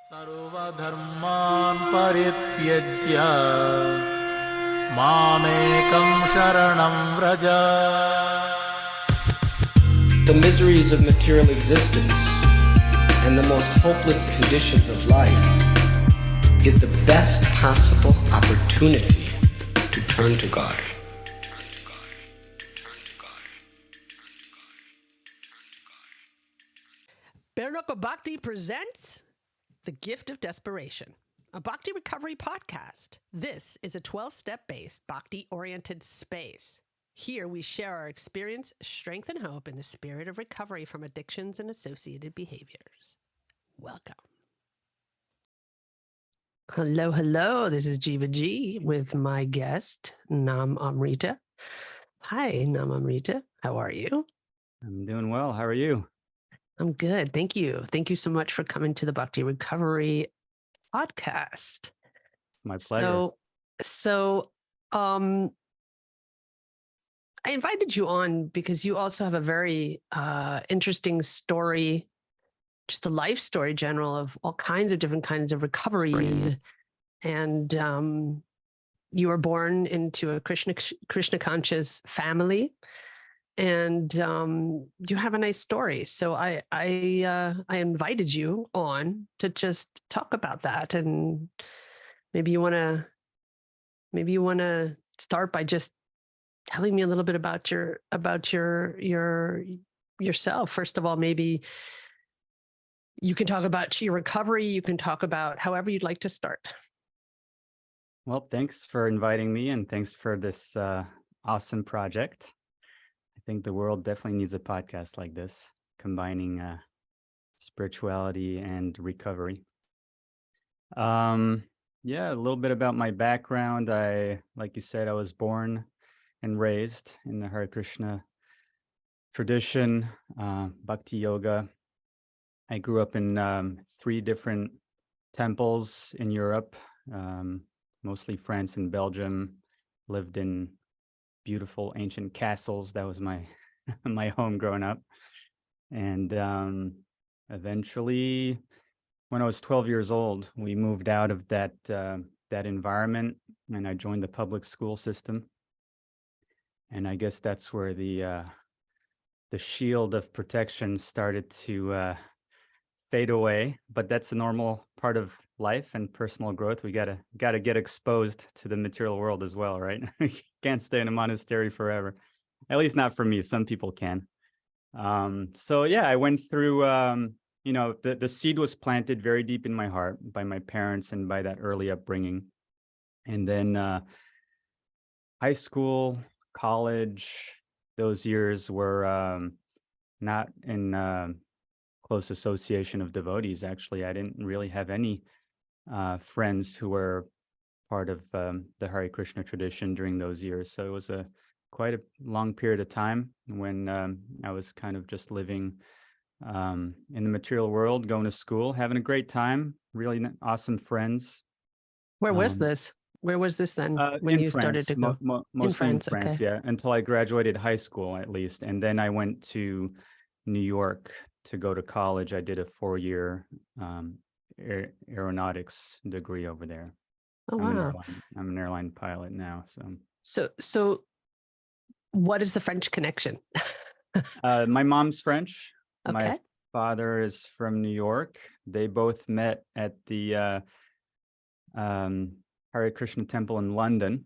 सर्वधर्मान् परित्यज्य मामेकं शरणं Vraj. The miseries of material existence and the most hopeless conditions of life is the best possible opportunity to turn to God. Barerupa Bhakti presents The Gift of Desperation, a Bhakti recovery podcast. This is a 12-step based Bhakti-oriented space. Here we share our experience, strength, and hope in the spirit of recovery from addictions and associated behaviors. Welcome. Hello, hello. This is Jiva G with my guest, Namamrita. Hi, Namamrita. How are you? I'm doing well. How are you? I'm good. Thank you. Thank you so much for coming to the Bhakti Recovery podcast. My pleasure. So, I invited you on because you also have a very interesting story, just a life story general of all kinds of different kinds of recoveries. And you were born into a Krishna conscious family. And you have a nice story. So I invited you on to just talk about that. And maybe you want to start by just telling me a little bit about yourself. First of all, maybe you can talk about your recovery. You can talk about however you'd like to start. Well, thanks for inviting me, and thanks for this awesome project. I think the world definitely needs a podcast like this, combining spirituality and recovery. Yeah, a little bit about my background. Like you said, I was born and raised in the Hare Krishna tradition, Bhakti Yoga. I grew up in 3 different temples in Europe, mostly France and Belgium. Lived in beautiful ancient castles. That was my my home growing up. And eventually, when I was 12 years old, we moved out of that environment, and I joined the public school system. And I guess that's where the shield of protection started to fade away. But that's a normal part of life and personal growth. We gotta get exposed to the material world as well, right? Can't stay in a monastery forever. At least not for me. Some people can. So yeah, I went through. The seed was planted very deep in my heart by my parents and by that early upbringing, and then high school, college, those years were not in close association of devotees. Actually, I didn't really have any friends who were part of the Hare Krishna tradition during those years. So it was quite a long period of time when I was kind of just living in the material world, going to school, having a great time, really awesome friends. Where was this? Where was this then when you started to go? Mostly in France, okay. yeah, until I graduated high school at least. And then I went to New York to go to college. I did a 4-year aeronautics degree over there. Oh, wow. I'm an airline pilot now. So what is the French connection? My mom's French. Okay. My father is from New York. They both met at the Hare Krishna temple in London.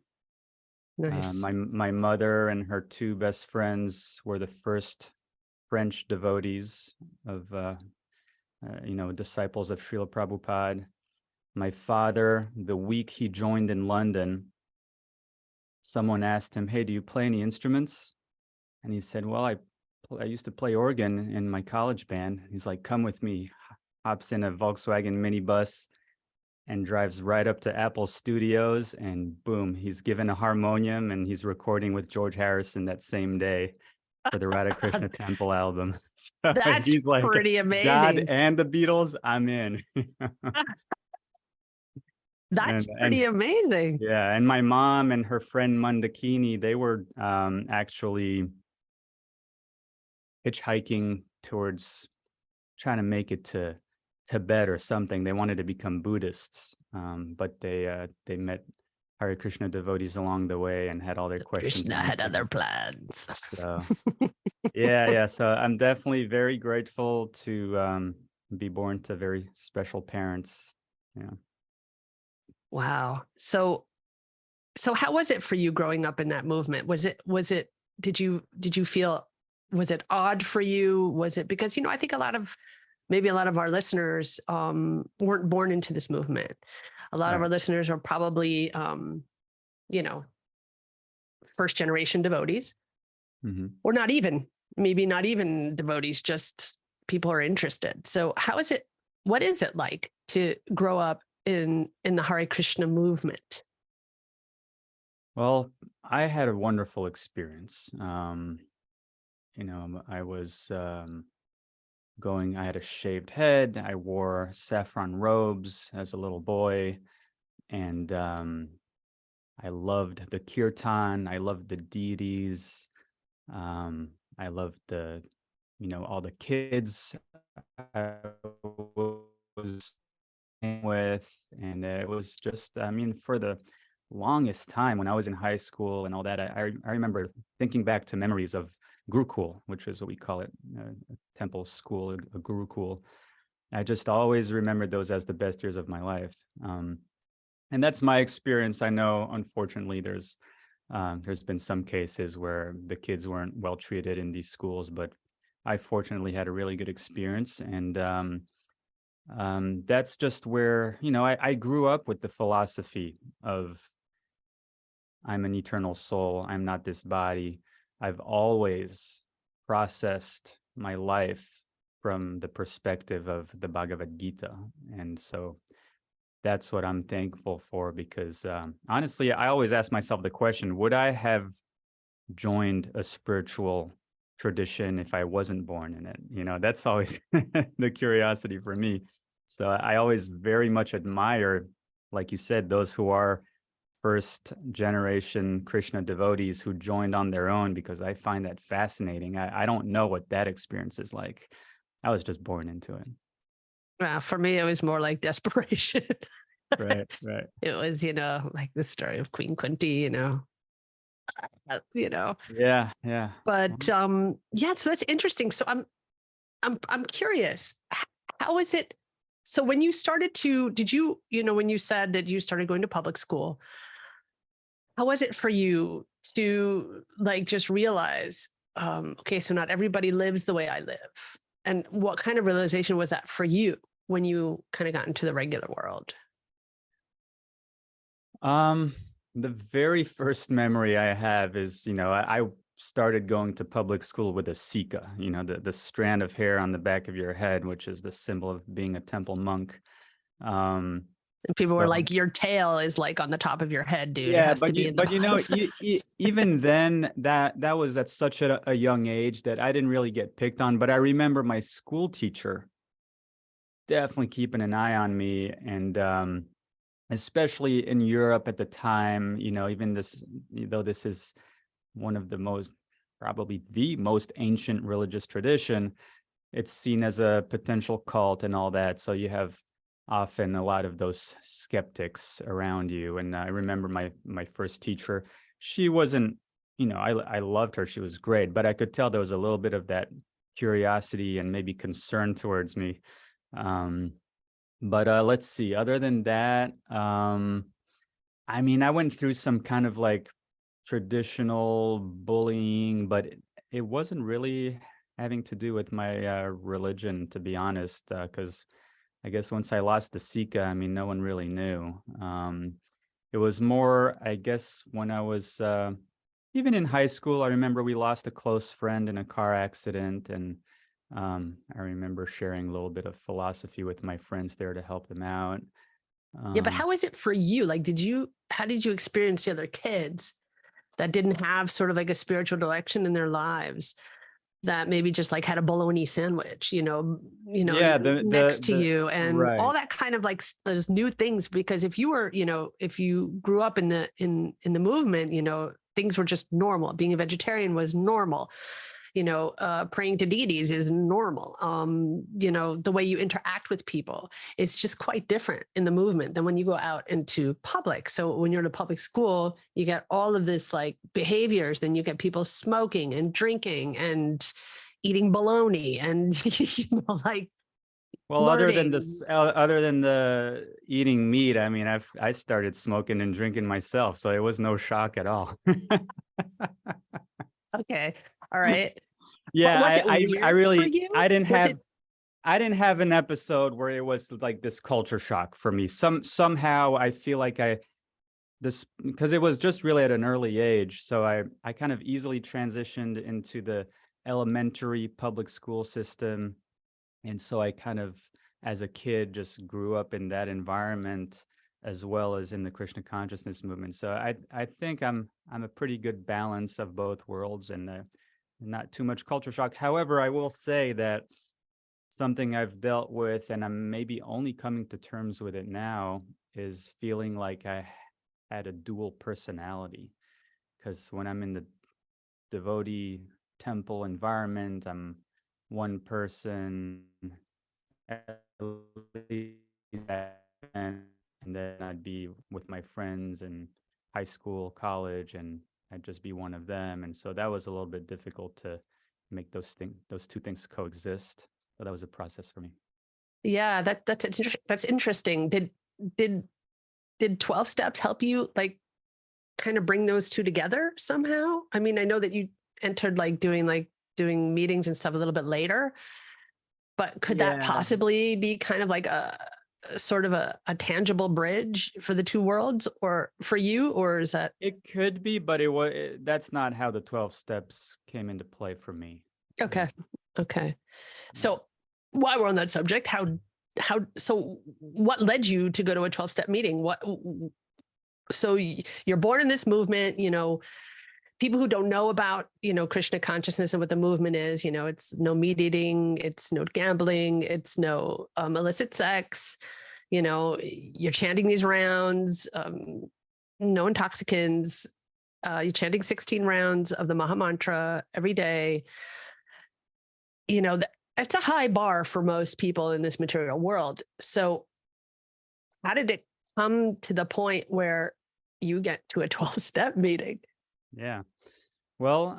Nice. My mother and her 2 best friends were the first French devotees of disciples of Srila Prabhupada. My father, the week he joined in London, someone asked him, "Hey, do you play any instruments?" And he said, "Well, I used to play organ in my college band." He's like, "Come with me." Hops in a Volkswagen minibus and drives right up to Apple Studios, and boom, he's given a harmonium and he's recording with George Harrison that same day for the Radha Krishna Temple album. So That's he's like, pretty amazing. God and the Beatles, I'm in. That's pretty amazing. Yeah, and my mom and her friend Mandakini, they were actually hitchhiking towards trying to make it to Tibet or something. They wanted to become Buddhists, but they met Hare Krishna devotees along the way and had all their questions Krishna had answered. other plans. So yeah. So I'm definitely very grateful to be born to very special parents. Yeah. Wow. So how was it for you growing up in that movement? Did you feel, was it odd for you? Was it because, I think maybe a lot of our listeners weren't born into this movement. A lot of Right. our listeners are probably, first generation devotees, Hmm. or maybe not even devotees, just people who are interested. So what is it like to grow up in the Hare Krishna movement? Well, I had a wonderful experience. I was I had a shaved head. I wore saffron robes as a little boy. And I loved the kirtan. I loved the deities. I loved all the kids I was with. And it was just, I mean, for the longest time when I was in high school and all that, I remember thinking back to memories of Gurukul, which is what we call it, a temple school, a Gurukul. I just always remembered those as the best years of my life. And that's my experience. I know, unfortunately, there's been some cases where the kids weren't well treated in these schools, but I fortunately had a really good experience. And that's just where, I grew up with the philosophy of I'm an eternal soul. I'm not this body. I've always processed my life from the perspective of the Bhagavad Gita. And so that's what I'm thankful for, because honestly, I always ask myself the question, would I have joined a spiritual tradition if I wasn't born in it? That's always the curiosity for me. So I always very much admire, like you said, those who are first generation Krishna devotees who joined on their own, because I find that fascinating. I don't know what that experience is like. I was just born into it. For me, it was more like desperation. Right. It was, like the story of Queen Kunti, Yeah. But yeah, so that's interesting. So I'm curious, how is it? So when you started when you said that you started going to public school, how was it for you to just realize, okay, so not everybody lives the way I live? And what kind of realization was that for you when you kind of got into the regular world? The very first memory I have is, I started going to public school with a sika, the strand of hair on the back of your head, which is the symbol of being a temple monk. And people were like, your tail is like on the top of your head, dude. Yeah, it has to be in the even then, that was at such a young age that I didn't really get picked on. But I remember my school teacher definitely keeping an eye on me, and especially in Europe at the time, even though this is one of probably the most ancient religious tradition, it's seen as a potential cult and all that. So you have often a lot of those skeptics around you. And I remember my first teacher, she wasn't, I loved her. She was great, but I could tell there was a little bit of that curiosity and maybe concern towards me. But let's see, other than that, I mean, I went through some kind of like traditional bullying, but it wasn't really having to do with my religion, to be honest, because I guess once I lost the Sika, I mean, no one really knew. It was more, I guess, when I was even in high school. I remember we lost a close friend in a car accident, and I remember sharing a little bit of philosophy with my friends there to help them out. Yeah, but how is it for you? Like, how did you experience the other kids that didn't have sort of like a spiritual direction in their lives, that maybe just like had a bologna sandwich, Yeah, next to you, and right. all that kind of like those new things? Because if you grew up in the movement, things were just normal. Being a vegetarian was normal. praying to deities is normal. The way you interact with people is just quite different in the movement than when you go out into public. So when you're in a public school, you get all of this like behaviors, then you get people smoking and drinking and eating bologna and, like Well, other than flirting. this, other than the eating meat, I mean, I started smoking and drinking myself, so it was no shock at all. Okay. All right. Yeah, Was it I weird for really you? I didn't Was have it I didn't have an episode where it was like this culture shock for me. Somehow I feel like this because it was just really at an early age, so I kind of easily transitioned into the elementary public school system, and so I kind of as a kid just grew up in that environment as well as in the Krishna consciousness movement. So I think I'm a pretty good balance of both worlds, and not too much culture shock. However, I will say that something I've dealt with, and I'm maybe only coming to terms with it now, is feeling like I had a dual personality. Because when I'm in the devotee temple environment, I'm one person, at least, and then I'd be with my friends in high school, college, and I'd just be one of them. And so that was a little bit difficult to make those two things coexist. So that was a process for me. Yeah, that's interesting. Did 12 steps help you like kind of bring those two together somehow? I mean, I know that you entered doing meetings and stuff a little bit later, but could that Yeah, possibly be kind of like a sort of a tangible bridge for the two worlds or for you, or is that it could be, but that's not how the 12 steps came into play for me. okay? Okay. Yeah. So while we're on that subject, so what led you to go to a 12-step meeting? So you're born in this movement, people who don't know about, Krishna consciousness and what the movement is, it's no meat eating, it's no gambling, it's no illicit sex, you're chanting these rounds, no intoxicants, you're chanting 16 rounds of the Maha Mantra every day. It's a high bar for most people in this material world. So how did it come to the point where you get to a 12-step meeting? Yeah. Well,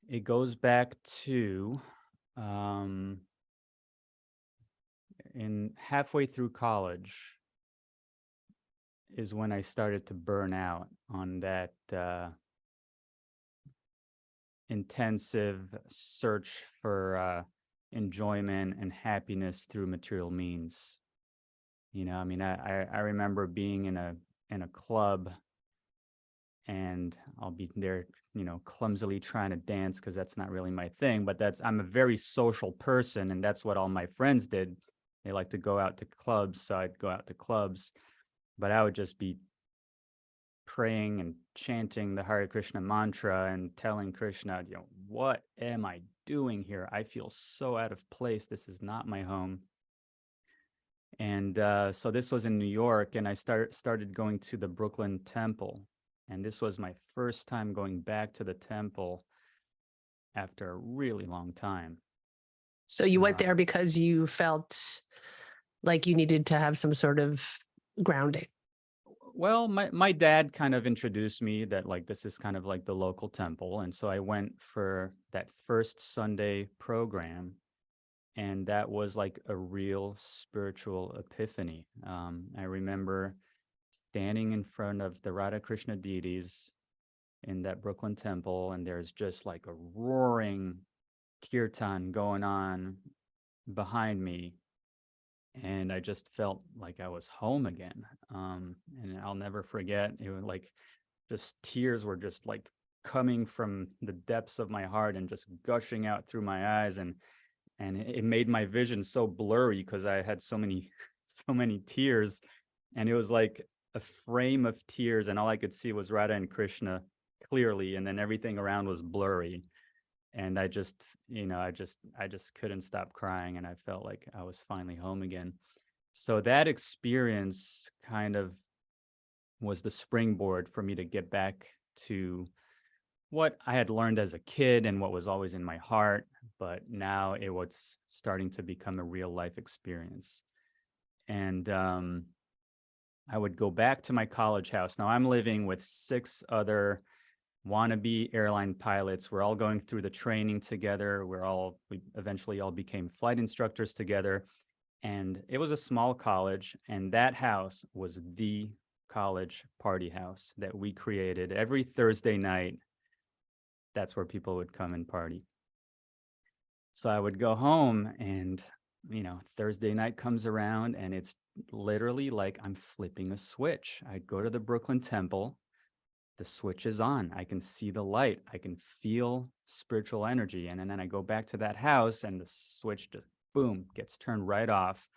it goes back to in halfway through college is when I started to burn out on that intensive search for enjoyment and happiness through material means. I mean, I remember being in a club, and I'll be there, clumsily trying to dance because that's not really my thing. But I'm a very social person, and that's what all my friends did. They like to go out to clubs, so I'd go out to clubs, but I would just be praying and chanting the Hare Krishna mantra and telling Krishna, what am I doing here? I feel so out of place. This is not my home. And so this was in New York, and I started going to the Brooklyn Temple. And this was my first time going back to the temple after a really long time. So you went there because you felt like you needed to have some sort of grounding. Well, my dad kind of introduced me that like this is kind of like the local temple. And so I went for that first Sunday program. And that was like a real spiritual epiphany. I remember standing in front of the Radha Krishna deities in that Brooklyn temple, and there's just like a roaring kirtan going on behind me. And I just felt like I was home again. And I'll never forget, it was like just tears were just like coming from the depths of my heart and just gushing out through my eyes. And it made my vision so blurry because I had so many tears, and it was like a frame of tears, and all I could see was Radha and Krishna clearly, and then everything around was blurry. And I just couldn't stop crying, and I felt like I was finally home again. So that experience kind of was the springboard for me to get back to what I had learned as a kid and what was always in my heart, but now it was starting to become a real life experience. And I would go back to my college house. Now I'm living with 6 other wannabe airline pilots. We're all going through the training together. We eventually all became flight instructors together. And it was a small college, and that house was the college party house that we created. Every Thursday night, that's where people would come and party. So I would go home and, Thursday night comes around and it's literally like I'm flipping a switch. I'd go to the Brooklyn Temple, the switch is on. I can see the light. I can feel spiritual energy. And then I go back to that house and the switch just boom, gets turned right off.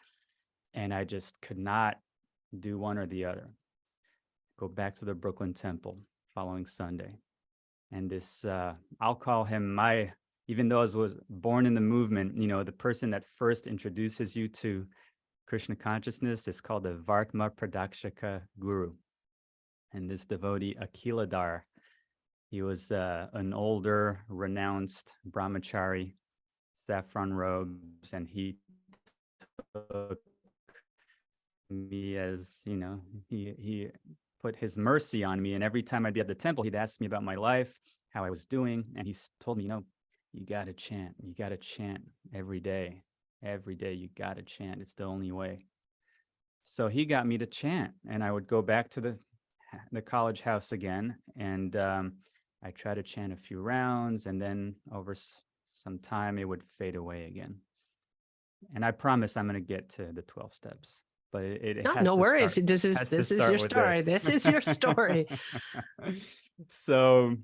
And I just could not do one or the other. Go back to the Brooklyn Temple following Sunday. And this, I'll call him even though I was born in the movement, the person that first introduces you to Krishna consciousness is called the Varkma Pradakshika Guru. And this devotee, Akiladhar, he was an older, renounced brahmachari, saffron robes, and he took me as, he put his mercy on me. And every time I'd be at the temple, he'd ask me about my life, how I was doing. And he told me, you got to chant. You got to chant every day. Every day you got to chant. It's the only way. So he got me to chant. And I would go back to the college house again. And I try to chant a few rounds. And then over some time, it would fade away again. And I promise I'm going to get to the 12 steps. But it has no to worries. start- This is has to this is start your with story. this. This is your story. So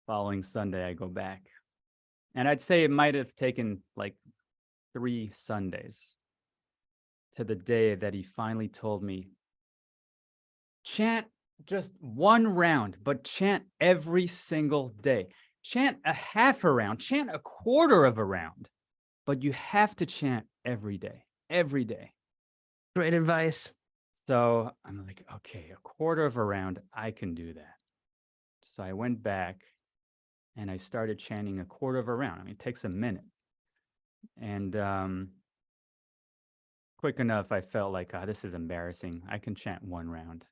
following Sunday, I go back. And I'd say it might have taken like 3 Sundays to the day that he finally told me, chant just 1 round, but chant every single day. Chant a half a round, chant a quarter of a round, but you have to chant every day, every day. Great advice. So I'm like, okay, a quarter of a round, I can do that. So I went back and I started chanting a quarter of a round. I mean, it takes a minute. And quick enough, I felt like, this is embarrassing. I can chant 1 round.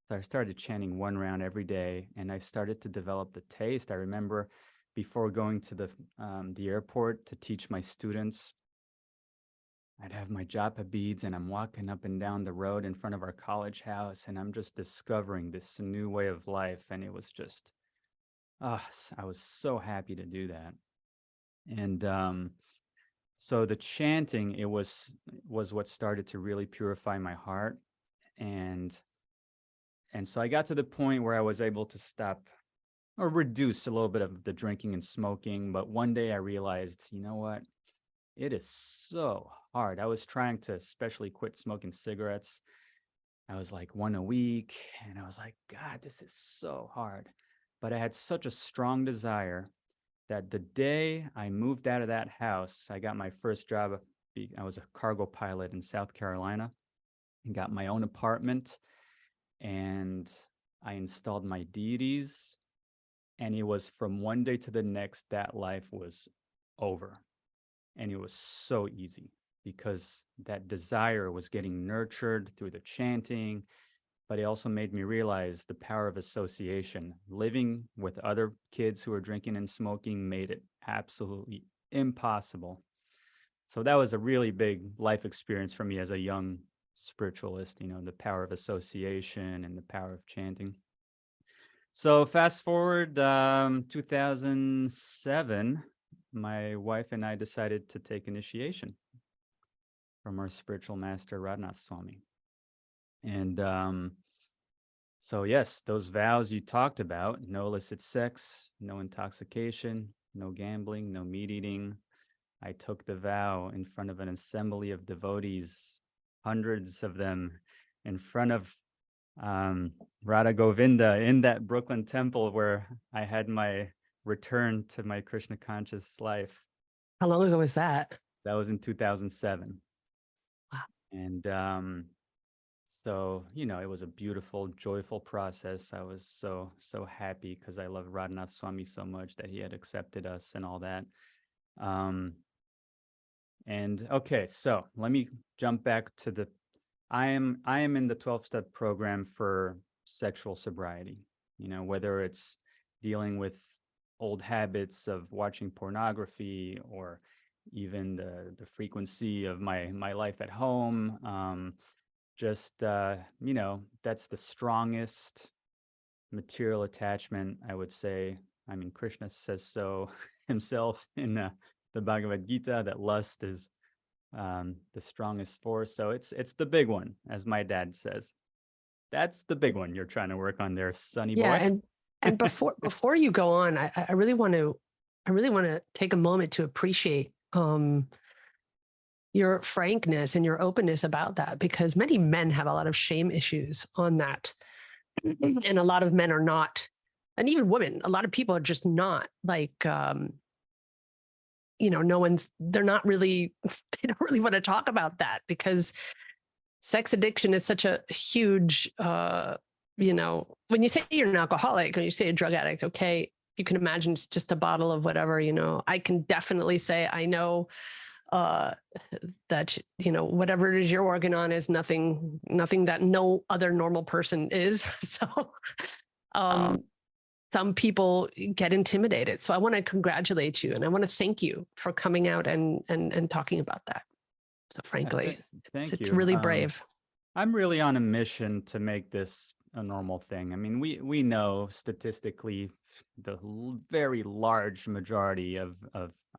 So I started chanting 1 round every day, and I started to develop the taste. I remember before going to the airport to teach my students, I'd have my japa beads and I'm walking up and down the road in front of our college house, and I'm just discovering this new way of life. And it was just, I was so happy to do that. And so the chanting, it was what started to really purify my heart. And so I got to the point where I was able to stop or reduce a little bit of the drinking and smoking. But one day I realized, you know what? It is so hard. I was trying to especially quit smoking cigarettes. I was like 1 a week, and I was like, God, this is so hard. But I had such a strong desire that the day I moved out of that house, I got my first job. I was a cargo pilot in South Carolina and got my own apartment, and I installed my deities. And it was from one day to the next, that life was over. And it was so easy because that desire was getting nurtured through the chanting, but it also made me realize the power of association. Living with other kids who were drinking and smoking made it absolutely impossible. So that was a really big life experience for me as a young spiritualist, the power of association and the power of chanting. So fast forward 2007, my wife and I decided to take initiation from our spiritual master, Radhanath Swami. And so yes, those vows you talked about, no illicit sex, no intoxication, no gambling, no meat eating. I took the vow in front of an assembly of devotees, hundreds of them, in front of Radha Govinda in that Brooklyn temple where I had my return to my Krishna conscious life. How long ago was that? That was in 2007. Wow. And So, it was a beautiful, joyful process. I was so happy because I love Radhanath Swami so much that he had accepted us and all that. And okay, so let me jump back to I am in the 12-step program for sexual sobriety, whether it's dealing with old habits of watching pornography, or even the frequency of my life at home. Just that's the strongest material attachment, I would say. I mean, Krishna says so himself in the Bhagavad Gita, that lust is the strongest force. So it's the big one, as my dad says. That's the big one you're trying to work on there, sonny Yeah, boy. and before you go on, I really want to take a moment to appreciate your frankness and your openness about that, because many men have a lot of shame issues on that. And a lot of men are not, and even women, a lot of people are just not like, they're not really, they don't really want to talk about that, because sex addiction is such a huge, when you say you're an alcoholic, when you say a drug addict, okay, you can imagine it's just a bottle of whatever, I can definitely say, I know that, whatever it is you're working on is nothing that no other normal person is. So, some people get intimidated. So I want to congratulate you, and I want to thank you for coming out and talking about that. So frankly, Thank it's you. really brave. I'm really on a mission to make this a normal thing. I mean, we know statistically the very large majority of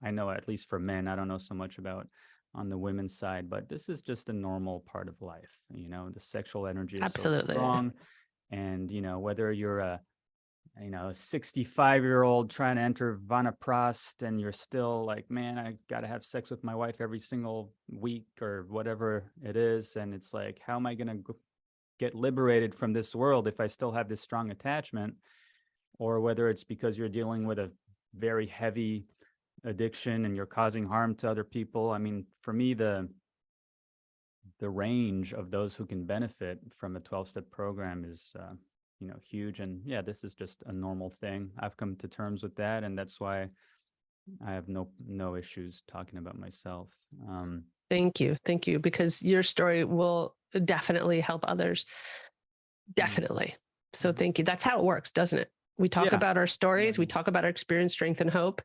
I know, at least for men, I don't know so much about on the women's side, but this is just a normal part of life. The sexual energy is so Absolutely. strong. And, whether you're a 65-year-old trying to enter Vanaprasth and you're still like, man, I got to have sex with my wife every single week or whatever it is. And it's like, how am I going to get liberated from this world if I still have this strong attachment? Or whether it's because you're dealing with a very heavy addiction and you're causing harm to other people. I mean, for me, the range of those who can benefit from a 12-step program is huge. And yeah, this is just a normal thing. I've come to terms with that, and that's why I have no issues talking about myself. Thank you, because your story will definitely help others. Definitely. So thank you. That's how it works, doesn't it? We talk about our stories, we talk about our experience, strength, and hope,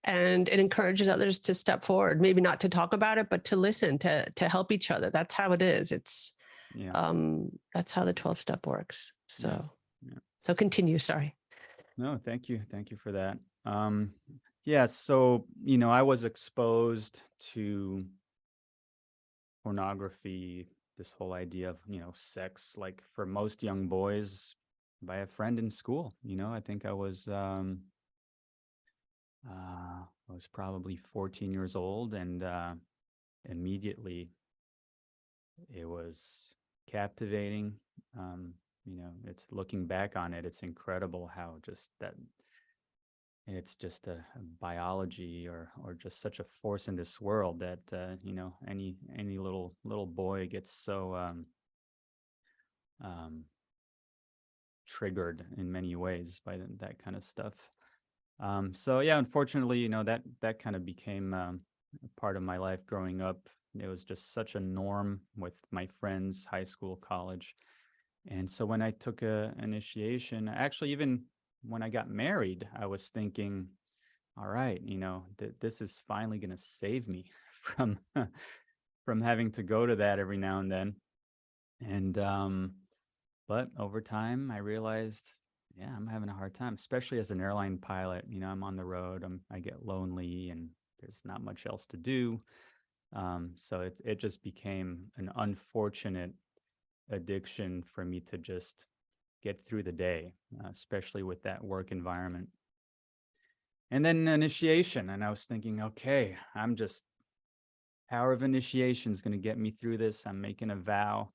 and it encourages others to step forward, maybe not to talk about it, but to listen, to help each other. That's how it is. It's that's how the 12-step works. So so continue. Sorry. No, thank you for that. So I was exposed to pornography, this whole idea of sex, like for most young boys, by a friend in school. I think I was probably 14 years old, and immediately it was captivating. It's looking back on it, it's incredible how just that it's just a biology or just such a force in this world that any little boy gets so triggered in many ways by that kind of stuff. So yeah, unfortunately, that kind of became a part of my life growing up. It was just such a norm with my friends, high school, college. And so when I took a initiation, actually, even when I got married, I was thinking, all right, this is finally going to save me from from having to go to that every now and then. And but over time, I realized, yeah, I'm having a hard time, especially as an airline pilot. I'm on the road, I get lonely, and there's not much else to do. So it just became an unfortunate addiction for me to just get through the day, especially with that work environment. And then initiation, and I was thinking, okay, I'm just power of initiation is going to get me through this. I'm making a vow,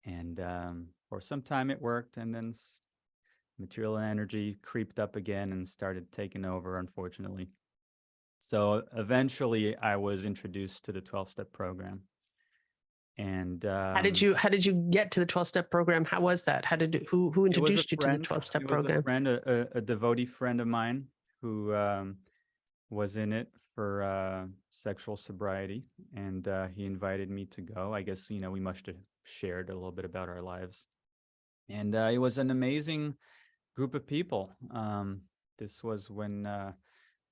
and for some time it worked, and then material energy creeped up again and started taking over, unfortunately. So eventually I was introduced to the 12-step program. And How did you get to the 12-step program? How was that? Who it was a introduced you to the friend. 12-step It was a program? friend, a devotee friend of mine who was in it for sexual sobriety, and he invited me to go. I guess, we must have shared a little bit about our lives. And it was an amazing group of people. This was when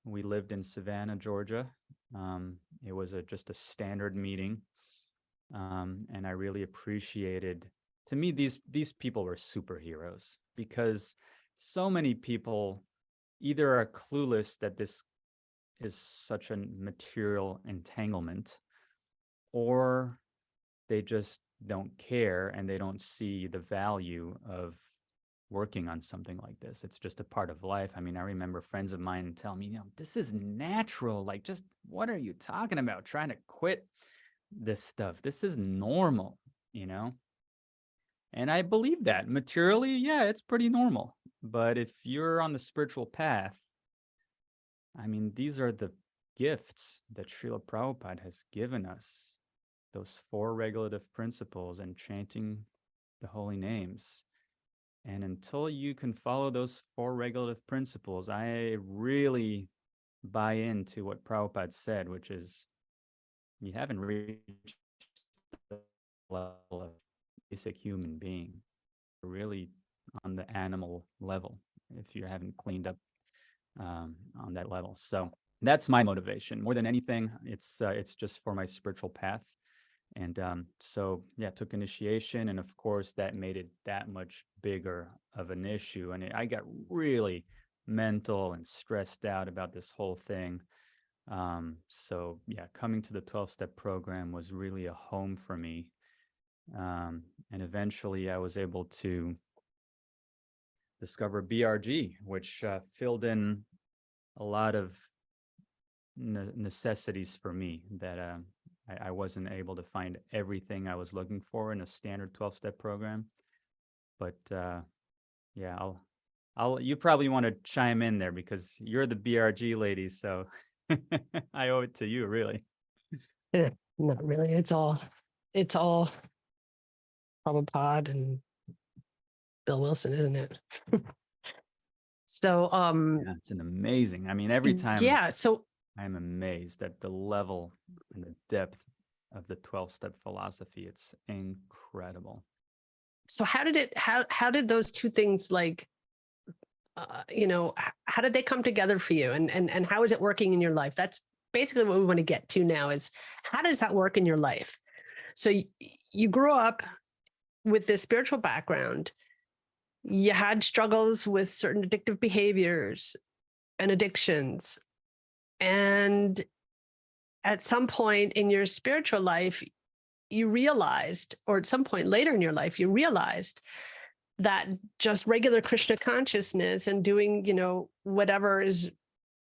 we lived in Savannah, Georgia. It was just a standard meeting. And I really appreciated, to me, these people were superheroes, because so many people either are clueless that this is such a material entanglement, or they just don't care and they don't see the value of working on something like this. It's just a part of life. I mean, I remember friends of mine tell me, this is natural. Like, just what are you talking about? Trying to quit this stuff. This is normal, And I believe that materially, yeah, it's pretty normal. But if you're on the spiritual path, I mean, these are the gifts that Srila Prabhupada has given us, those 4 regulative principles and chanting the holy names. And until you can follow those 4 regulative principles, I really buy into what Prabhupada said, which is, you haven't reached the level of basic human being. You're really on the animal level if you haven't cleaned up on that level. So that's my motivation. More than anything, it's just for my spiritual path. And so, yeah, took initiation. And of course, that made it that much bigger of an issue. And I got really mental and stressed out about this whole thing. So, yeah, coming to the 12-step program was really a home for me. And eventually I was able to discover BRG, which filled in a lot of necessities for me that I wasn't able to find everything I was looking for in a standard 12-step program. But yeah, you probably want to chime in there because you're the BRG lady, so I owe it to you, really. Yeah, not really. It's all Prabhupada and Bill Wilson, isn't it? So Yeah, it's an amazing. I mean, every time yeah, so I'm amazed at the level and the depth of the 12-step philosophy. It's incredible. so how did those two things, like how did they come together for you, and how is it working in your life? That's basically what we want to get to now, is how does that work in your life? So you grew up with this spiritual background. You had struggles with certain addictive behaviors and addictions. And at some point in your spiritual life, you realized, or at some point later in your life, you realized that just regular Krishna consciousness and doing, whatever is,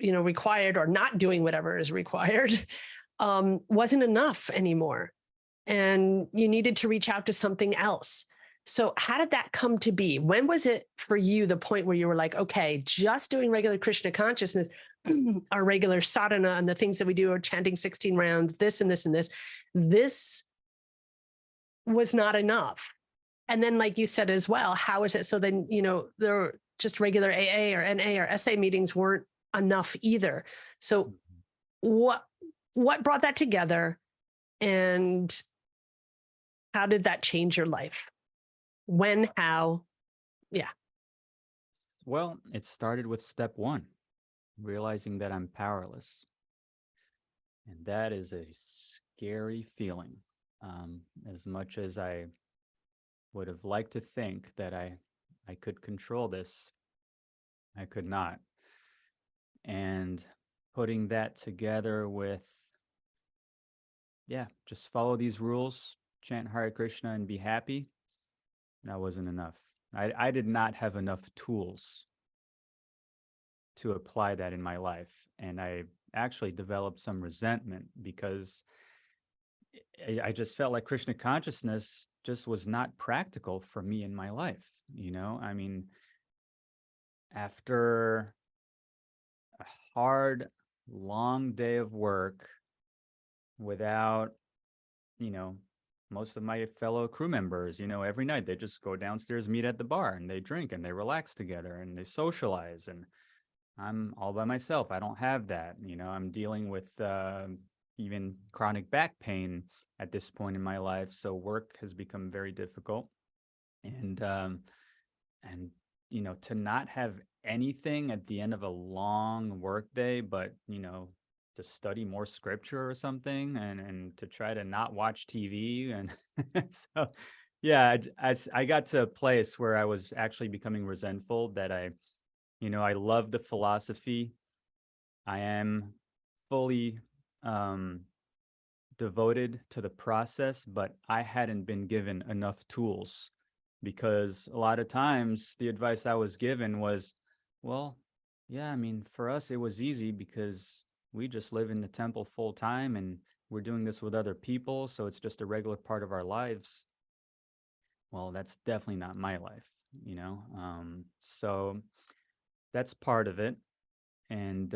required, or not doing whatever is required, wasn't enough anymore. And you needed to reach out to something else. So how did that come to be? When was it for you the point where you were like, okay, just doing regular Krishna consciousness, our regular sadhana and the things that we do, are chanting 16 rounds, this and this and this was not enough? And then, like you said as well, how is it? So then, there were just regular AA or NA or SA meetings weren't enough either. So what brought that together, and how did that change your life? When, how? Yeah. Well, it started with step 1, realizing that I'm powerless. And that is a scary feeling. As much as I would have liked to think that I could control this, I could not. And putting that together with, just follow these rules, chant Hare Krishna and be happy, that wasn't enough. I did not have enough tools to apply that in my life. And I actually developed some resentment because I just felt like Krishna consciousness just was not practical for me in my life. I mean, after a hard, long day of work without, most of my fellow crew members, every night they just go downstairs, meet at the bar, and they drink and they relax together and they socialize. And I'm all by myself. I don't have that. I'm dealing with even chronic back pain at this point in my life. So work has become very difficult. And to not have anything at the end of a long work day, but, to study more scripture or something, and to try to not watch TV. And so, yeah, I got to a place where I was actually becoming resentful that I love the philosophy. I am fully devoted to the process, but I hadn't been given enough tools, because a lot of times the advice I was given was, well, yeah, I mean, for us, it was easy because we just live in the temple full time and we're doing this with other people. So it's just a regular part of our lives. Well, that's definitely not my life, so that's part of it. And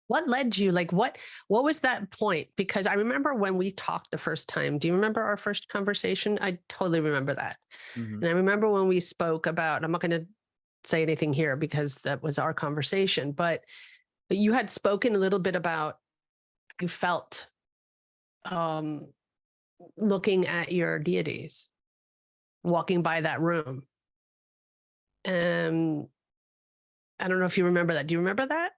what led you, like, what was that point? Because I remember when we talked the first time. Do you remember our first conversation? I totally remember that. And I remember when we spoke about, I'm not going to say anything here because that was our conversation, but you had spoken a little bit about, you felt looking at your deities, walking by that room. And I don't know if you remember that. Do you remember that?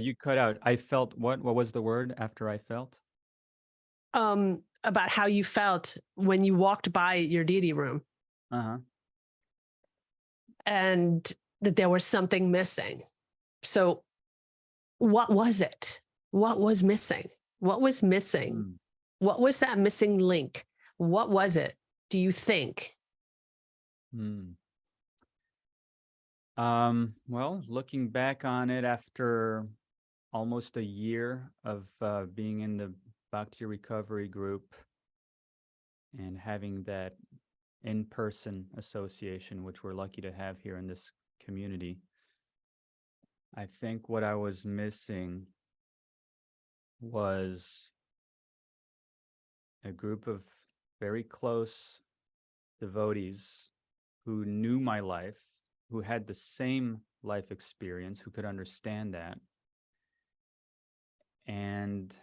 You cut out. I felt what? What was the word after I felt? About how you felt when you walked by your deity room. And that there was something missing. So what was it? What was missing? What was missing? What was that missing link? What was it, do you think? Well, looking back on it after almost a year of being in the Bhakti recovery group and having that in-person association, which we're lucky to have here in this community, I think what I was missing was a group of very close devotees who knew my life, who had the same life experience, who could understand that. And,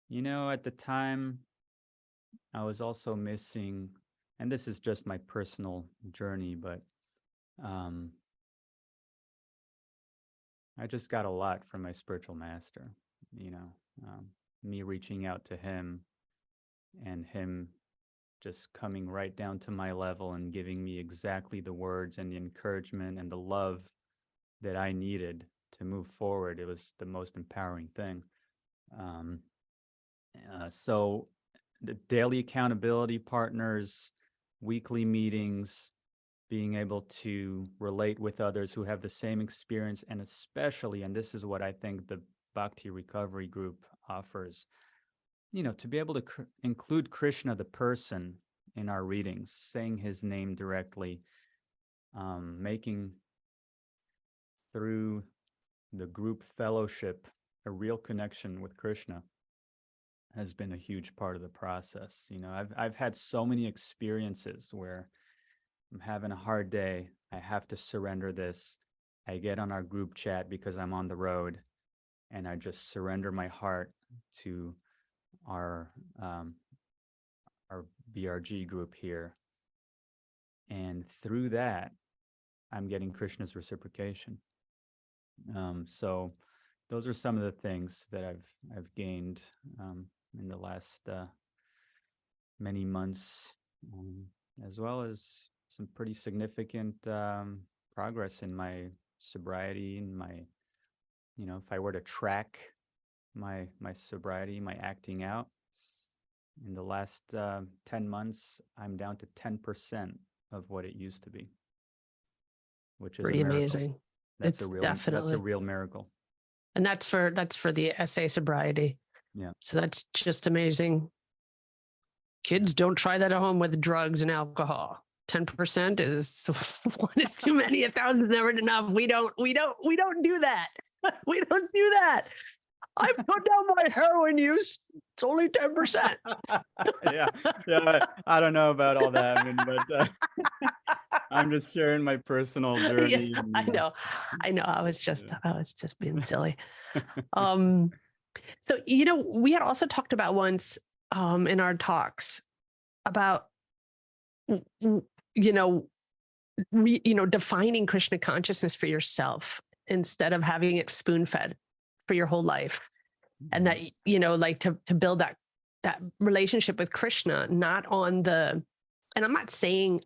at the time, I was also missing, and this is just my personal journey, but I just got a lot from my spiritual master, me reaching out to him and him just coming right down to my level and giving me exactly the words and the encouragement and the love that I needed to move forward. It was the most empowering thing. So the daily accountability partners, weekly meetings, being able to relate with others who have the same experience, and especially, and this is what I think the Bhakti Recovery Group offers, to be able to include Krishna, the person, in our readings, saying his name directly, making through the group fellowship a real connection with Krishna has been a huge part of the process. I've had so many experiences where I'm having a hard day. I have to surrender this. I get on our group chat because I'm on the road, and I just surrender my heart to our BRG group here. And through that, I'm getting Krishna's reciprocation. So those are some of the things that I've gained in the last many months, as well as some pretty significant progress in my sobriety and my, if I were to track my sobriety, my acting out, in the last 10 months, I'm down to 10% of what it used to be, which is pretty a miracle. amazing. That's It's that's a real miracle. And that's for the SA sobriety. Yeah. So that's just amazing. Kids, don't try that at home with drugs and alcohol. 10% is one is too many. 1,000 is never enough. We don't do that. We don't do that. I've cut down my heroin use. It's only 10%. Yeah, I don't know about all that, but I'm just sharing my personal Yeah, journey. I know. I was just being silly. So, we had also talked about once in our talks about, defining Krishna consciousness for yourself instead of having it spoon fed for your whole life. And that, like to build that relationship with Krishna, not on the, and I'm not saying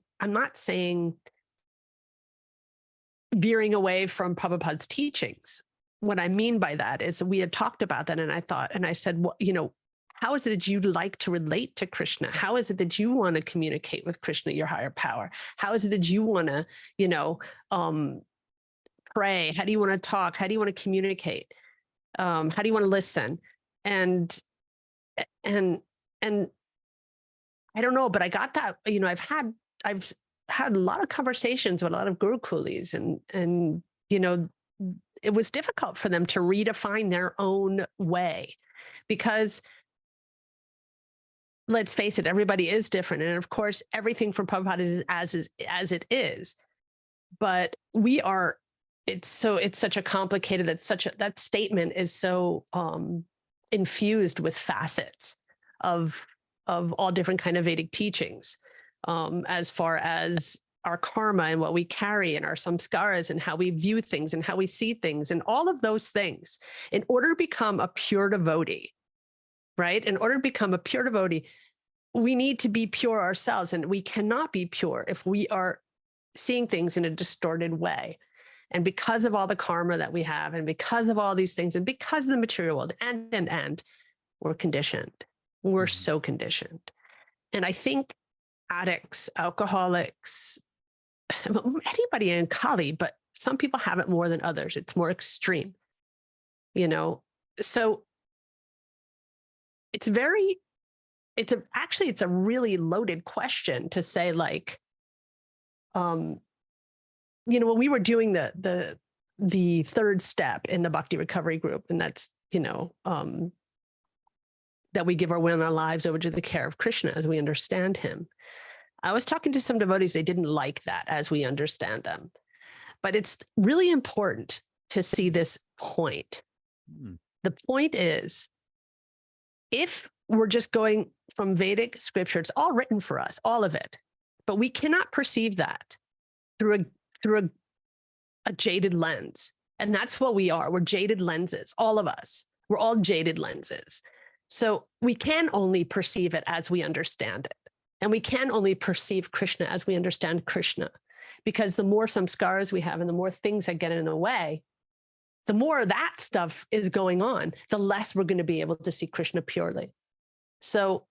veering away from Prabhupada's teachings. What I mean by that is we had talked about that, and I said, well, how is it that you'd like to relate to Krishna? How is it that you want to communicate with Krishna, your higher power? How is it that you want to, pray? How do you want to talk? How do you want to communicate? How do you want to listen? And I don't know, but I got that, I've had a lot of conversations with a lot of guru coolies, and it was difficult for them to redefine their own way, because let's face it, everybody is different. And of course, everything from Prabhupada is as it is. But it's such a complicated, that statement is so infused with facets of all different kind of Vedic teachings, as far as our karma and what we carry and our samskaras and how we view things and how we see things and all of those things. In order to become a pure devotee, right? In order to become a pure devotee, we need to be pure ourselves, and we cannot be pure if we are seeing things in a distorted way. And because of all the karma that we have, and because of all these things, and because of the material world, and we're conditioned. We're so conditioned. And I think addicts, alcoholics, anybody in Kali, but some people have it more than others. It's more extreme, So it's a really loaded question to say, like, when we were doing the third step in the Bhakti Recovery Group, and that's, that we give our will and our lives over to the care of Krishna as we understand him. I was talking to some devotees, they didn't like that as we understand them. But it's really important to see this point. The point is, if we're just going from Vedic scripture, it's all written for us, all of it, but we cannot perceive that through a jaded lens. And that's what we are. We're jaded lenses, all of us. We're all jaded lenses. So we can only perceive it as we understand it. And we can only perceive Krishna as we understand Krishna. Because the more samskaras we have and the more things that get in the way, the more that stuff is going on, the less we're going to be able to see Krishna purely. So,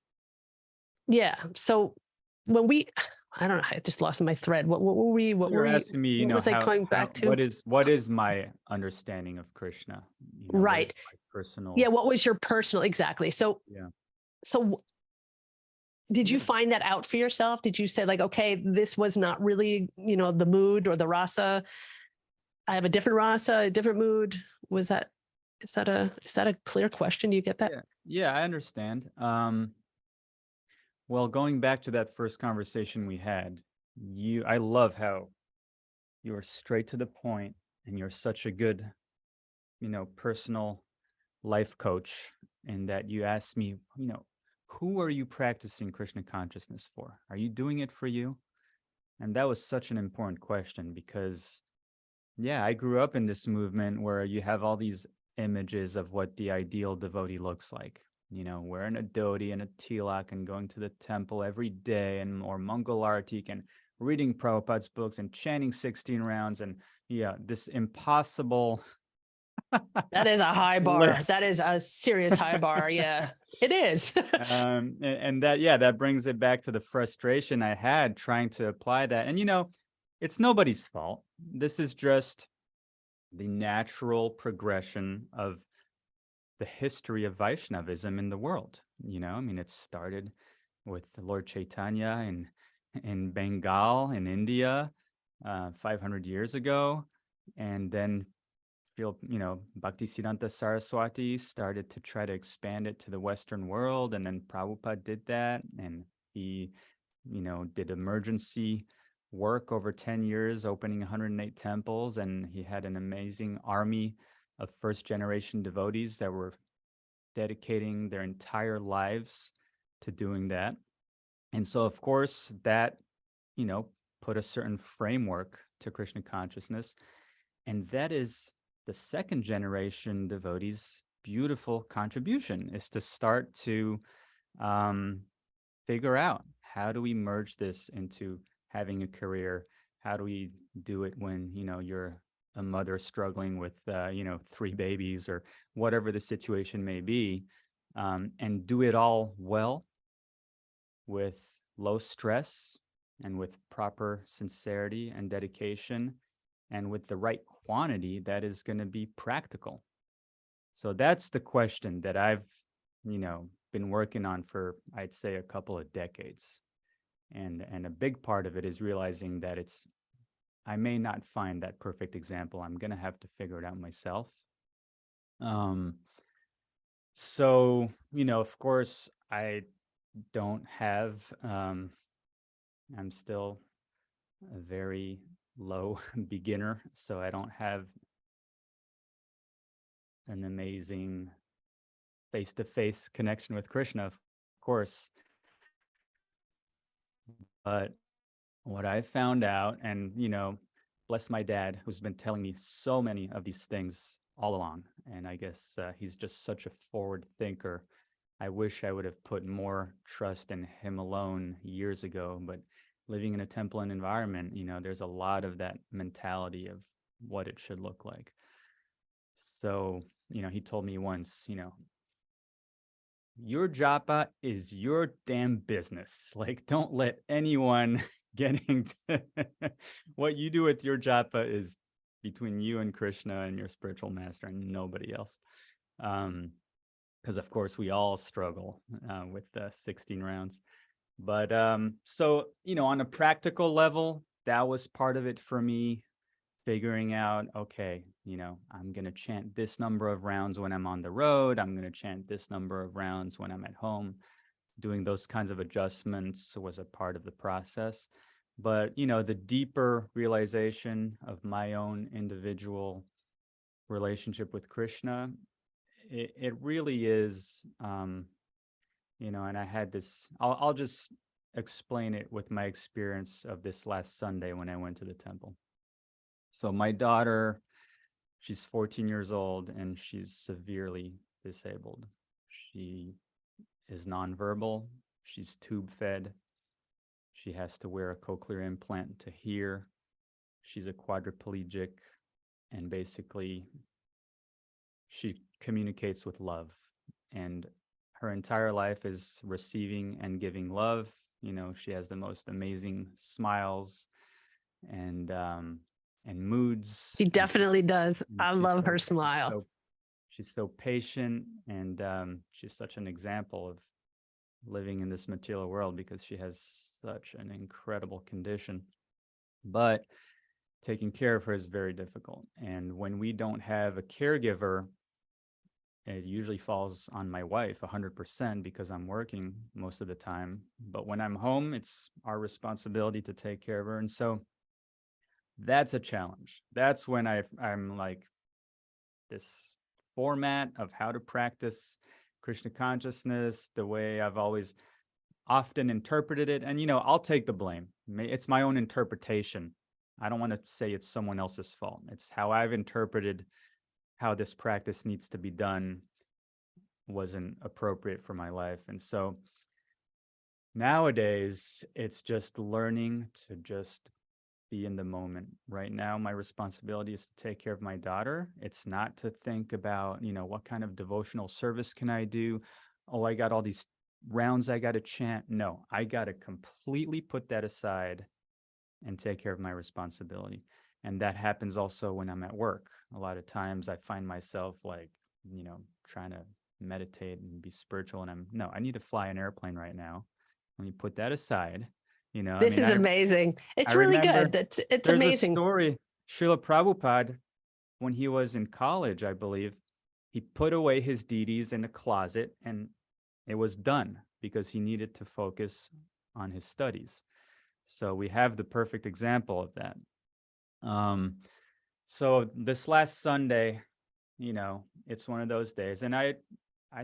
yeah. So when I don't know, I just lost my thread. What were we? You're asking me, was I going back to? What is my understanding of Krishna? Right. Personal. Yeah. What was your personal? Exactly. So, yeah. So did you find that out for yourself? Did you say, like, okay, this was not really, the mood or the rasa? I have a different rasa, a different mood. Is that a clear question? Do you get that? Yeah, I understand. Well, going back to that first conversation we had, I love how you are straight to the point, and you're such a good, personal life coach, and that you asked me, who are you practicing Krishna consciousness for? Are you doing it for you? And that was such an important question, because I grew up in this movement where you have all these images of what the ideal devotee looks like. Wearing a dhoti and a tilak and going to the temple every day, or Mangal Artik, and reading Prabhupada's books and chanting 16 rounds, and this impossible. That is a high bar. List. That is a serious high bar. Yeah, it is. And that brings it back to the frustration I had trying to apply that. And, it's nobody's fault. This is just the natural progression of the history of Vaishnavism in the world. It started with Lord Chaitanya in Bengal, in India, 500 years ago. And then feel, Bhaktisiddhanta Saraswati started to try to expand it to the Western world. And then Prabhupada did that. And he, did emergency work over 10 years, opening 108 temples. And he had an amazing army of first generation devotees that were dedicating their entire lives to doing that. And so, of course, that, put a certain framework to Krishna consciousness. And that is the second generation devotees' beautiful contribution, is to start to figure out, how do we merge this into having a career? How do we do it when, you're a mother struggling with, 3 babies or whatever the situation may be, and do it all well with low stress and with proper sincerity and dedication and with the right quantity that is going to be practical. So that's the question that I've, been working on for, I'd say, a couple of decades. And a big part of it is realizing that I may not find that perfect example. I'm going to have to figure it out myself. So, of course, I don't have, I'm still a very low beginner, so I don't have an amazing face-to-face connection with Krishna, of course. But what I found out, and, bless my dad, who's been telling me so many of these things all along, and I guess he's just such a forward thinker. I wish I would have put more trust in him alone years ago, but living in a temple and environment, there's a lot of that mentality of what it should look like. So, he told me once, your japa is your damn business. Like, don't let anyone get into what you do with your japa is between you and Krishna and your spiritual master and nobody else. Because of course we all struggle with 16 rounds. But so, on a practical level, that was part of it for me, figuring out, okay, I'm going to chant this number of rounds when I'm on the road. I'm going to chant this number of rounds when I'm at home. Doing those kinds of adjustments was a part of the process. But, the deeper realization of my own individual relationship with Krishna, it really is, and I had this, I'll just explain it with my experience of this last Sunday when I went to the temple. So my daughter, she's 14 years old and she's severely disabled. She is nonverbal. She's tube fed. She has to wear a cochlear implant to hear. She's a quadriplegic, and basically she communicates with love, and her entire life is receiving and giving love. She has the most amazing smiles and moods. She definitely does. I love her She's smile. she's so patient, and she's such an example of living in this material world because she has such an incredible condition. But taking care of her is very difficult. And when we don't have a caregiver, it usually falls on my wife 100% because I'm working most of the time. But when I'm home, it's our responsibility to take care of her. And so that's a challenge. That's when I'm like, this format of how to practice Krishna consciousness, the way I've always often interpreted it. And, I'll take the blame. It's my own interpretation. I don't want to say it's someone else's fault. It's how I've interpreted how this practice needs to be done wasn't appropriate for my life. And so nowadays, it's just learning to just be in the moment. Right now, my responsibility is to take care of my daughter. It's not to think about, what kind of devotional service can I do? Oh, I got all these rounds I got to chant. No, I got to completely put that aside and take care of my responsibility. And that happens also when I'm at work. A lot of times I find myself like, trying to meditate and be spiritual. And I need to fly an airplane right now. Let me put that aside. This is amazing. It's really good. It's there's amazing. a story. Srila Prabhupada when he was in college, I believe, he put away his deities in a closet and it was done because he needed to focus on his studies. So we have the perfect example of that. So this last Sunday, it's one of those days, and I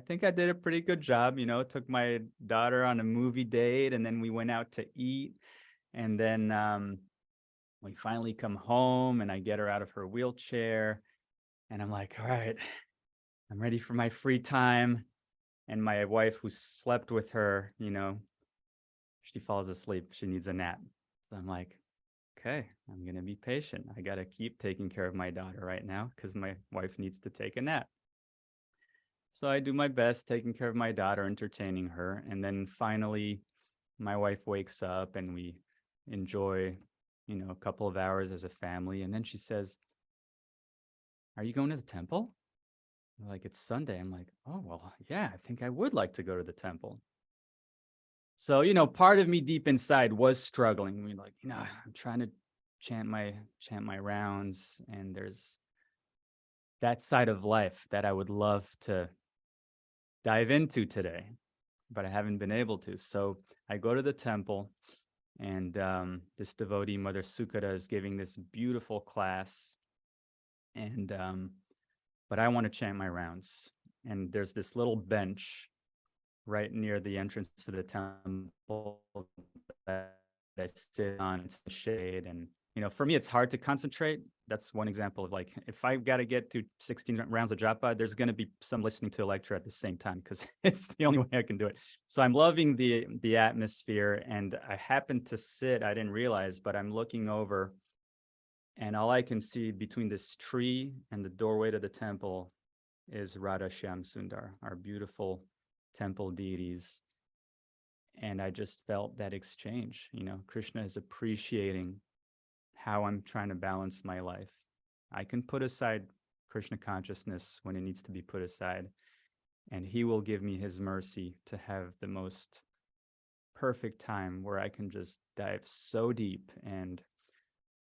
think I did a pretty good job. Took my daughter on a movie date, and then we went out to eat, and then we finally come home, and I get her out of her wheelchair, and I'm like, all right, I'm ready for my free time. And my wife, who slept with her, she falls asleep. She needs a nap. So I'm like, okay, I'm going to be patient. I got to keep taking care of my daughter right now because my wife needs to take a nap. So I do my best taking care of my daughter, entertaining her. And then finally, my wife wakes up and we enjoy, a couple of hours as a family. And then she says, are you going to the temple? Like, it's Sunday. I'm like, oh, well, yeah, I think I would like to go to the temple. So, part of me deep inside was struggling. I'm trying to chant my rounds, and there's that side of life that I would love to dive into today, but I haven't been able to. So I go to the temple, and this devotee, Mother Sukara, is giving this beautiful class, and but I want to chant my rounds. And there's this little bench right near the entrance to the temple that I sit on. It's in the shade. And, for me, it's hard to concentrate. That's one example of, like, if I've got to get through 16 rounds of japa, there's going to be some listening to a lecture at the same time because it's the only way I can do it. So I'm loving the atmosphere. And I happen to sit, I didn't realize, but I'm looking over, and all I can see between this tree and the doorway to the temple is Radha Shyam Sundar, our beautiful temple deities. And I just felt that exchange. Krishna is appreciating how I'm trying to balance my life. I can put aside Krishna consciousness when it needs to be put aside, and he will give me his mercy to have the most perfect time where I can just dive so deep. And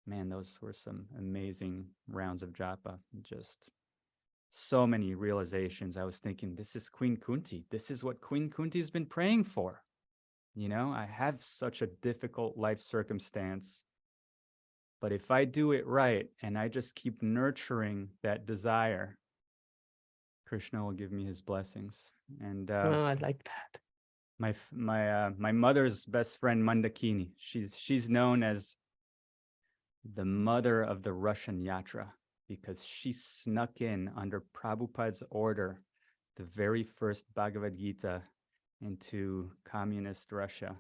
man, those were some amazing rounds of japa. Just so many realizations. I was thinking, this is Queen Kunti. This is what Queen Kunti has been praying for. I have such a difficult life circumstance, but if I do it right and I just keep nurturing that desire, Krishna will give me his blessings. And Oh, I like that. my mother's best friend, Mandakini, she's known as the mother of the Russian Yatra, because she snuck in under Prabhupada's order the very first Bhagavad Gita into communist Russia.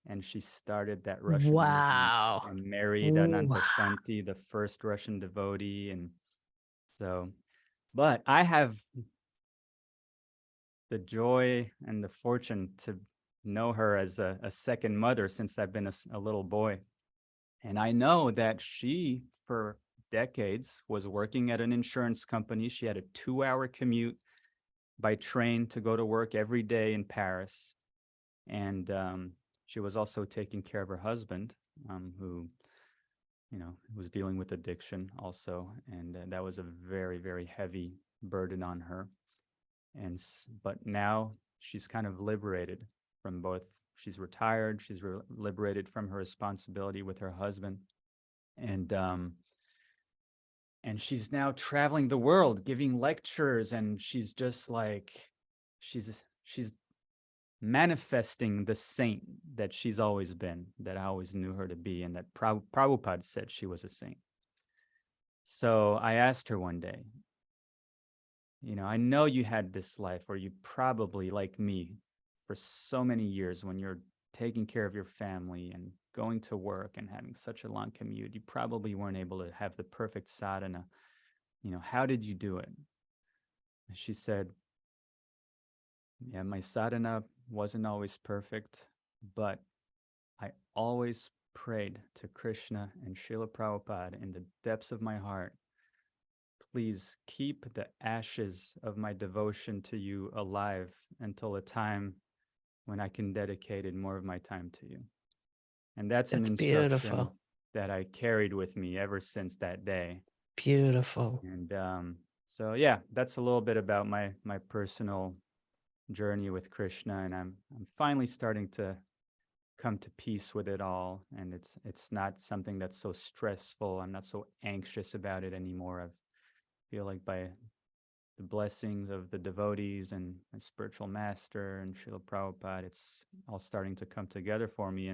And she started that Russian Wow. movement and married Ananta Shanti, the first Russian devotee. And so, but I have the joy and the fortune to know her as a second mother since I've been a little boy. And I know that she, for decades, was working at an insurance company. She had a 2-hour commute by train to go to work every day in Paris. And she was also taking care of her husband, who, was dealing with addiction also. And that was a very, very heavy burden on her. But now she's kind of liberated from both. She's retired. She's liberated from her responsibility with her husband. And she's now traveling the world, giving lectures. And she's just like, she's manifesting the saint that she's always been, that I always knew her to be, and that Prabhupada said she was a saint. So I asked her one day, I know you had this life where you probably, like me, for so many years, when you're taking care of your family and going to work and having such a long commute, you probably weren't able to have the perfect sadhana. How did you do it? And she said, yeah, my sadhana wasn't always perfect, but I always prayed to Krishna and Srila Prabhupada in the depths of my heart, please keep the ashes of my devotion to you alive until a time when I can dedicate more of my time to you. And that's an instruction beautiful. that I carried with me ever since that day. Beautiful. And so yeah, that's a little bit about my personal journey with Krishna, and I'm finally starting to come to peace with it all, and it's not something that's so stressful. I'm not so anxious about it anymore. I feel like by the blessings of the devotees and my spiritual master and Srila Prabhupada, it's all starting to come together for me.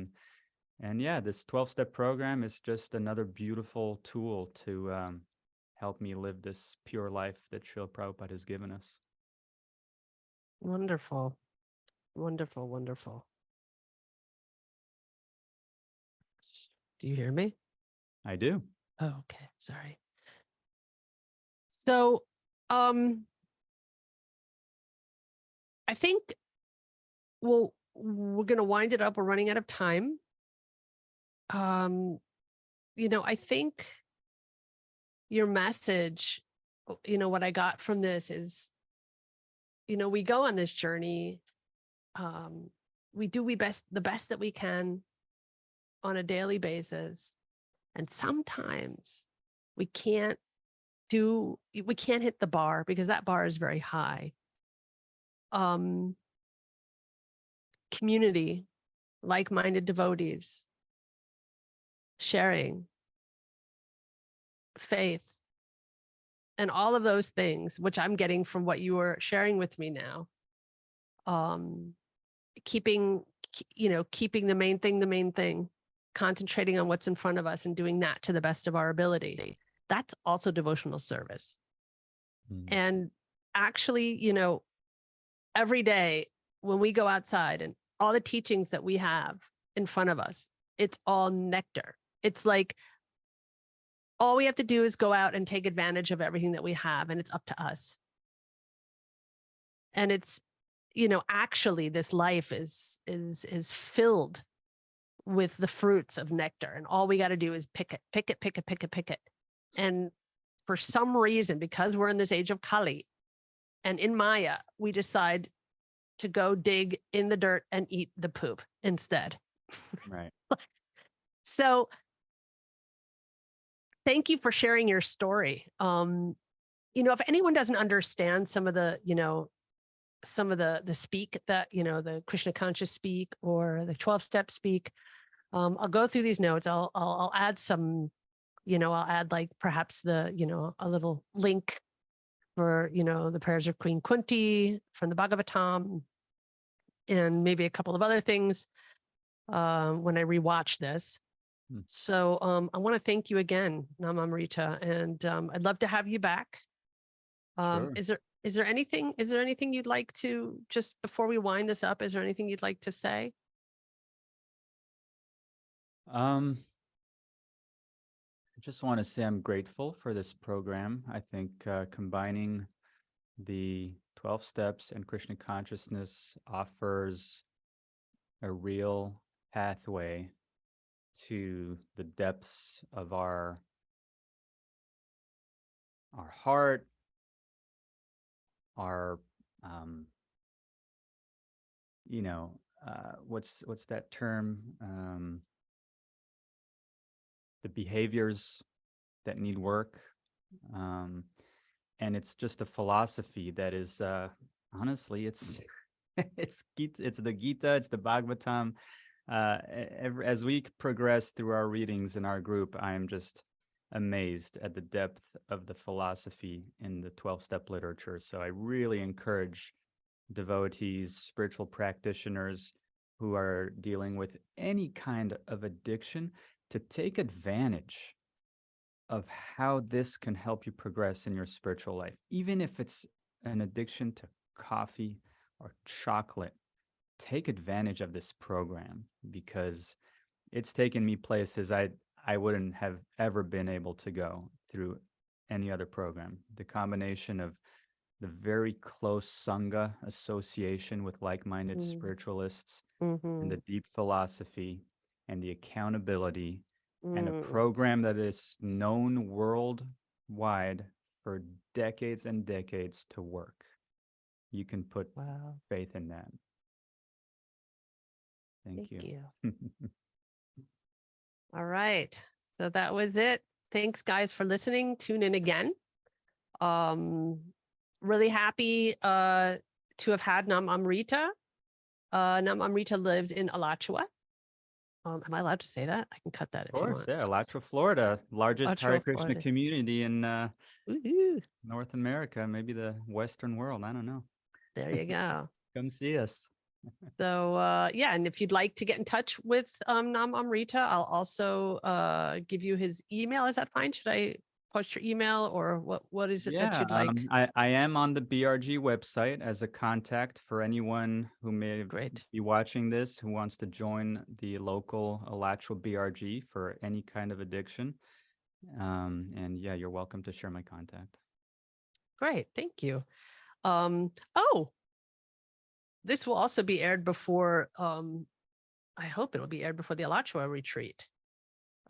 And yeah, this 12-step program is just another beautiful tool to help me live this pure life that Srila Prabhupada has given us. Wonderful. Wonderful. Wonderful. Do you hear me? I do. Oh, okay. Sorry. So, I think we're going to wind it up. We're running out of time. I think your message, what I got from this is, we go on this journey. We do the best that we can on a daily basis. And sometimes we can't hit the bar because that bar is very high. Community, like-minded devotees, sharing, faith, and all of those things, which I'm getting from what you were sharing with me now. Keeping the main thing, concentrating on what's in front of us and doing that to the best of our ability. That's also devotional service. And actually, every day when we go outside and all the teachings that we have in front of us, it's all nectar. It's like all we have to do is go out and take advantage of everything that we have, and it's up to us. And it's, actually this life is filled with the fruits of nectar, and all we got to do is pick it. And for some reason, because we're in this age of Kali and in Maya, we decide to go dig in the dirt and eat the poop instead. Right. So thank you for sharing your story. If anyone doesn't understand some of the speak that, the Krishna conscious speak or the 12-step speak, I'll go through these notes. I'll add some, I'll add like perhaps a little link for, the prayers of Queen Kunti from the Bhagavatam, and maybe a couple of other things when I rewatch this. So I want to thank you again, Namamrita, and I'd love to have you back. Sure. Is there anything you'd like to, just before we wind this up, is there anything you'd like to say? I just want to say I'm grateful for this program. I think combining the 12 steps and Krishna consciousness offers a real pathway to the depths of our heart, our what's that term, the behaviors that need work, and it's just a philosophy that is honestly it's it's the Gita, it's the Bhagavatam. As we progress through our readings in our group, I am just amazed at the depth of the philosophy in the 12-step literature. So I really encourage devotees, spiritual practitioners who are dealing with any kind of addiction to take advantage of how this can help you progress in your spiritual life. Even if it's an addiction to coffee or chocolate, take advantage of this program, because it's taken me places I wouldn't have ever been able to go through any other program. The combination of the very close Sangha association with like-minded spiritualists, and the deep philosophy and the accountability, and a program that is known worldwide for decades and decades to work. You can put faith in that. Thank you. All right. So that was it. Thanks, guys, for listening. Tune in again. Really happy to have had Namamrita. Namamrita lives in Alachua. Am I allowed to say that? I can cut that if Of you course, want. yeah. Alachua, Florida, largest Hare Alachua, Krishna Florida. community in Woo-hoo. North America, maybe the Western world. I don't know. There you go. Come see us. So yeah, and if you'd like to get in touch with Namamrita, I'll also give you his email. Is that fine? Should I post your email, or what is it that you'd like? I am on the BRG website as a contact for anyone who may Great. be watching this who wants to join the local Alachua BRG for any kind of addiction. And yeah, you're welcome to share my contact. Great. Thank you. Oh, this will also be aired before, I hope it'll be aired before the Alachua retreat.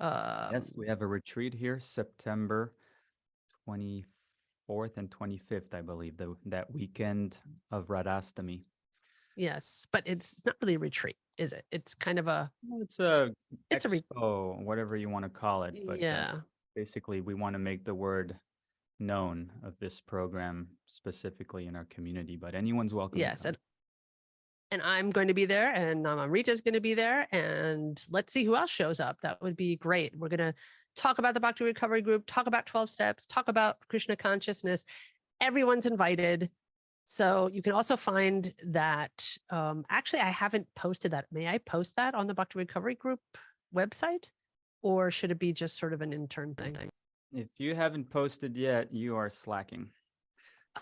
Yes, we have a retreat here, September 24th and 25th, I believe, that weekend of Radhastami. Yes, but it's not really a retreat, is it? It's kind of a, Well, it's a It's a expo, whatever you want to call it. But yeah. basically, we want to make the word known of this program specifically in our community. But anyone's welcome. Yes, and I'm going to be there, and Namamrita's going to be there, and let's see who else shows up. That would be great. We're going to talk about the Bhakti Recovery Group, talk about 12 steps, talk about Krishna consciousness. Everyone's invited. So you can also find that. Actually, I haven't posted that. May I post that on the Bhakti Recovery Group website, or should it be just sort of an intern thing? If you haven't posted yet, you are slacking.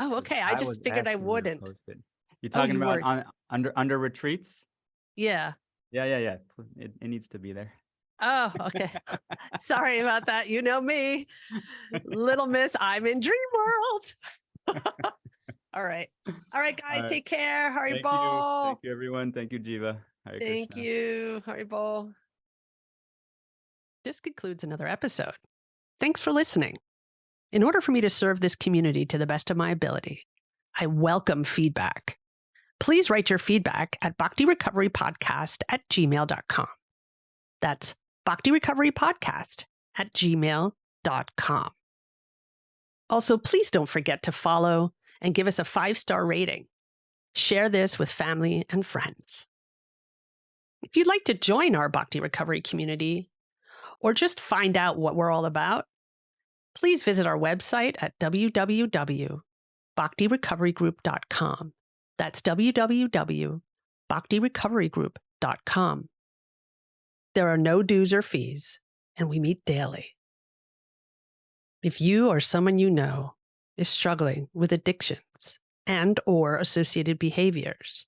Oh, okay. I just figured I wouldn't. You're talking you about under retreats? Yeah. Yeah. It needs to be there. Oh, okay. Sorry about that. You know me, little miss. I'm in dream world. All right, guys. right. Take care. Hari Thank Bol. Thank you, everyone. Thank you, Jiva. Hare Thank Krishna. you, Hari Bol. This concludes another episode. Thanks for listening. In order for me to serve this community to the best of my ability, I welcome feedback. Please write your feedback at bhaktirecoverypodcast@gmail.com. That's bhaktirecoverypodcast@gmail.com. Also, please don't forget to follow and give us a 5-star rating. Share this with family and friends. If you'd like to join our Bhakti Recovery community, or just find out what we're all about, please visit our website at www.bhaktirecoverygroup.com. That's www.bhaktirecoverygroup.com. There are no dues or fees, and we meet daily. If you or someone you know is struggling with addictions and/or associated behaviors,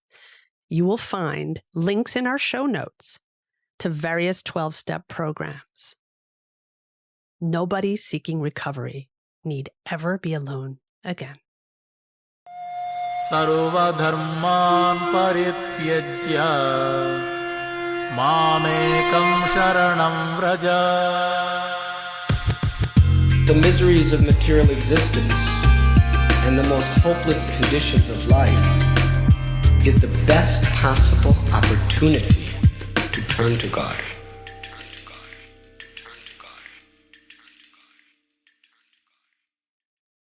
you will find links in our show notes to various 12-step programs. Nobody seeking recovery need ever be alone again. सर्वधर्मान् परित्यज्य मामेकं शरणं Vraj. The miseries of material existence and the most hopeless conditions of life is the best possible opportunity to turn to God.